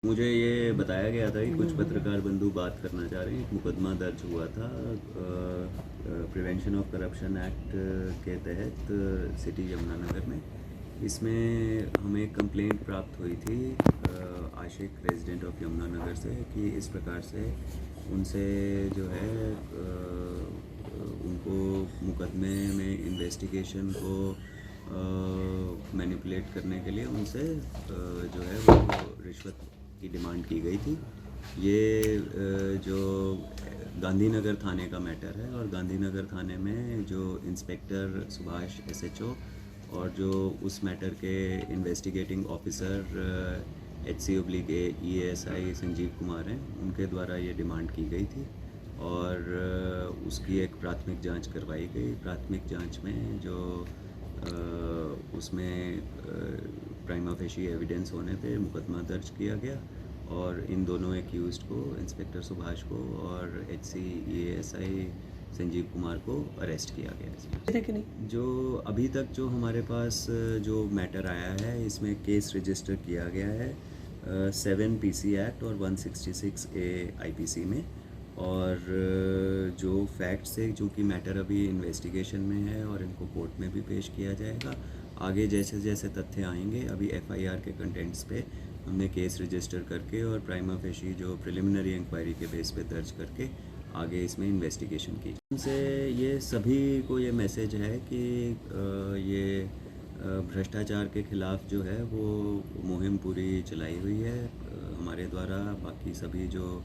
मुझे ये बताया गया था कि कुछ पत्रकार बंधु बात करना चाह रहे हैं। एक मुकदमा दर्ज हुआ था प्रिवेंशन ऑफ करप्शन एक्ट के तहत सिटी यमुनानगर में। इसमें हमें एक कंप्लेंट प्राप्त हुई थी आशिक रेजिडेंट ऑफ यमुनानगर से कि इस प्रकार से उनसे जो है उनको मुकदमे में इन्वेस्टिगेशन को मैनिपुलेट करने के लिए उनसे जो है वो रिश्वत की डिमांड की गई थी। ये जो गांधीनगर थाने का मैटर है और गांधीनगर थाने में जो इंस्पेक्टर सुभाष एसएचओ और जो उस मैटर के investigating officer HC/EASI Sanjeev Kumar हैं, उनके द्वारा ये डिमांड की गई थी और उसकी एक प्राथमिक जांच करवाई गई। प्राथमिक जांच में जो उसमें प्राइमा फेशी एविडेंस होने पे मुकदमा दर्ज किया गया और इन दोनों एक्यूज़्ड को, इंस्पेक्टर सुभाष को और HC/EASI संजीव कुमार को अरेस्ट किया गया। इसमें जो अभी तक जो हमारे पास जो मैटर आया है, इसमें केस रजिस्टर किया गया है 7 PC एक्ट और 166A IPC में। और जो फैक्ट्स है, चूँकि मैटर अभी इन्वेस्टिगेशन में है और इनको कोर्ट में भी पेश किया जाएगा। आगे जैसे जैसे तथ्य आएंगे, अभी FIR के कंटेंट्स पे हमने केस रजिस्टर करके और प्राइमा फेशी जो प्रिलिमिनरी इंक्वायरी के बेस पे दर्ज करके आगे इसमें इन्वेस्टिगेशन की। उनसे ये सभी को ये मैसेज है कि ये भ्रष्टाचार के ख़िलाफ़ जो है वो मुहिम पूरी चलाई हुई है हमारे द्वारा, बाकी सभी जो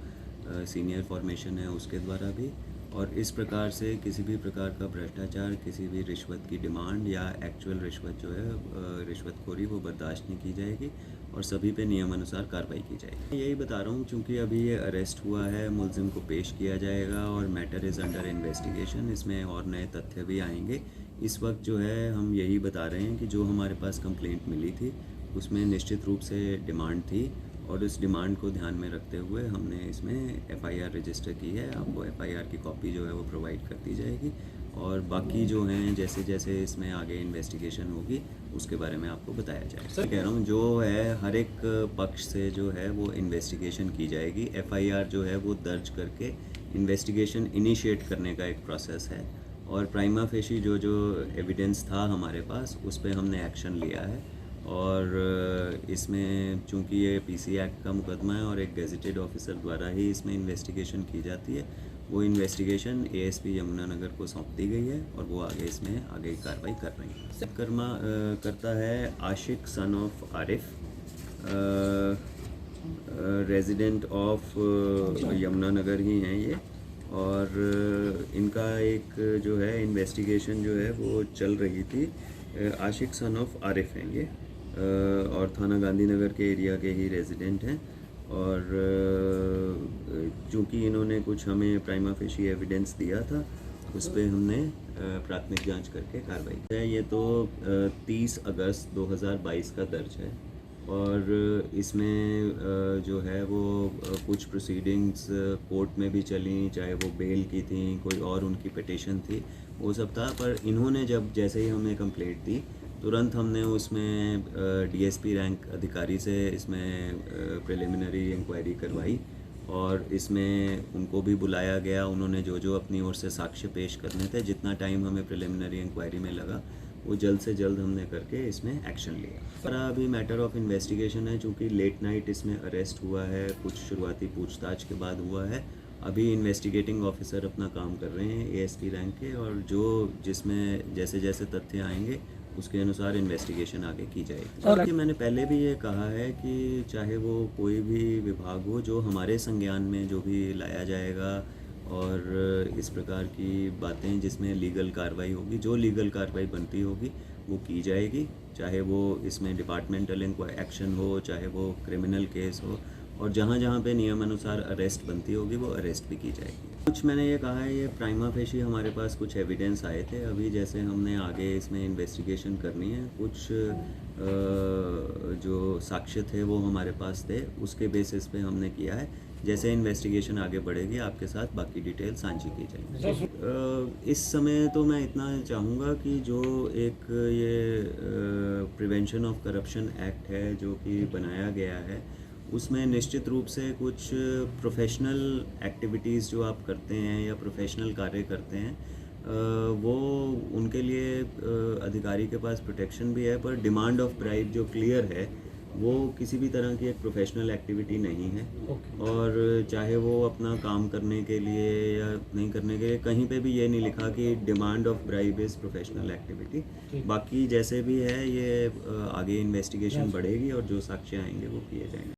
सीनियर फॉर्मेशन है उसके द्वारा भी। और इस प्रकार से किसी भी प्रकार का भ्रष्टाचार, किसी भी रिश्वत की डिमांड या एक्चुअल रिश्वत जो है रिश्वतखोरी, वो बर्दाश्त नहीं की जाएगी और सभी पे नियमानुसार कार्रवाई की जाएगी। यही बता रहा हूँ, चूँकि अभी ये अरेस्ट हुआ है, मुलजिम को पेश किया जाएगा और मैटर इज़ अंडर इन्वेस्टिगेशन। इसमें और नए तथ्य भी आएंगे। इस वक्त जो है हम यही बता रहे हैं कि जो हमारे पास कंप्लेंट मिली थी उसमें निश्चित रूप से डिमांड थी और इस डिमांड को ध्यान में रखते हुए हमने इसमें FIR रजिस्टर की है। आपको FIR की कॉपी जो है वो प्रोवाइड कर दी जाएगी और बाकी जो हैं जैसे जैसे इसमें आगे इन्वेस्टिगेशन होगी उसके बारे में आपको बताया जाएगा। मैं कह रहा हूँ जो है हर एक पक्ष से जो है वो इन्वेस्टिगेशन की जाएगी। FIR जो है वो दर्ज करके इन्वेस्टिगेशन इनिशिएट करने का एक प्रोसेस है और प्राइमा फेशी जो जो एविडेंस था हमारे पास उस पर हमने एक्शन लिया है। और इसमें चूंकि ये PC एक्ट का मुकदमा है और एक गेजेटेड ऑफिसर द्वारा ही इसमें इन्वेस्टिगेशन की जाती है, वो इन्वेस्टिगेशन ASP यमुनानगर को सौंप दी गई है और वो आगे इसमें आगे कार्रवाई कर रही है। करता है Ashiq son of Arif, resident of Yamunanagar ही हैं ये। और इनका एक जो है इन्वेस्टिगेशन जो है वो चल रही थी। आशिक सन ऑफ आरिफ हैं ये और थाना गांधीनगर के एरिया के ही रेजिडेंट हैं। और चूँकि इन्होंने कुछ हमें प्राइमा फेशी एविडेंस दिया था, उस पर हमने प्राथमिक जांच करके कार्रवाई की है। ये तो 30 अगस्त 2022 का दर्ज है और इसमें जो है वो कुछ प्रोसीडिंग्स कोर्ट में भी चली, चाहे वो बेल की थी, कोई और उनकी पिटिशन थी, वो सब था। पर इन्होंने जब जैसे ही हमें कंप्लेंट दी, तुरंत हमने उसमें DSP रैंक अधिकारी से इसमें प्रिलिमिनरी इंक्वायरी करवाई और इसमें उनको भी बुलाया गया। उन्होंने जो जो अपनी ओर से साक्ष्य पेश करने थे, जितना टाइम हमें प्रिलिमिनरी इंक्वायरी में लगा, वो जल्द से जल्द हमने करके इसमें एक्शन लिया। पर अभी मैटर ऑफ इन्वेस्टिगेशन है, चूँकि लेट नाइट इसमें अरेस्ट हुआ है, कुछ शुरुआती पूछताछ के बाद हुआ है। अभी इन्वेस्टिगेटिंग ऑफिसर अपना काम कर रहे हैं ASP रैंक के, और जो जिसमें जैसे जैसे तथ्य आएंगे उसके अनुसार इन्वेस्टिगेशन आगे की जाएगी। और मैंने पहले भी ये कहा है कि चाहे वो कोई भी विभाग हो, जो हमारे संज्ञान में जो भी लाया जाएगा और इस प्रकार की बातें जिसमें लीगल कार्रवाई होगी, जो लीगल कार्रवाई बनती होगी वो की जाएगी। चाहे वो इसमें डिपार्टमेंटल एक्शन हो, चाहे वो क्रिमिनल केस हो, और जहाँ जहाँ पे नियमानुसार अरेस्ट बनती होगी वो अरेस्ट भी की जाएगी। कुछ मैंने ये कहा है, ये प्राइमा फेशी हमारे पास कुछ एविडेंस आए थे। अभी जैसे हमने आगे इसमें इन्वेस्टिगेशन करनी है, कुछ जो साक्ष्य थे वो हमारे पास थे, उसके बेसिस पे हमने किया है। जैसे इन्वेस्टिगेशन आगे बढ़ेगी आपके साथ बाकी डिटेल साझी की जाएगी। इस समय तो मैं इतना चाहूँगा कि जो एक ये प्रिवेंशन ऑफ करप्शन एक्ट है जो कि बनाया गया है, उसमें निश्चित रूप से कुछ प्रोफेशनल एक्टिविटीज़ जो आप करते हैं या प्रोफेशनल कार्य करते हैं, वो उनके लिए अधिकारी के पास प्रोटेक्शन भी है, पर डिमांड ऑफ ब्राइब जो क्लियर है वो किसी भी तरह की एक प्रोफेशनल एक्टिविटी नहीं है। ओके। और चाहे वो अपना काम करने के लिए या नहीं करने के लिए, कहीं पे भी ये नहीं लिखा कि demand of bribe is professional activity. ठीक। बाकी जैसे भी है ये आगे इन्वेस्टिगेशन जांच बढ़ेगी और जो साक्ष्य आएंगे वो किए जाएंगे।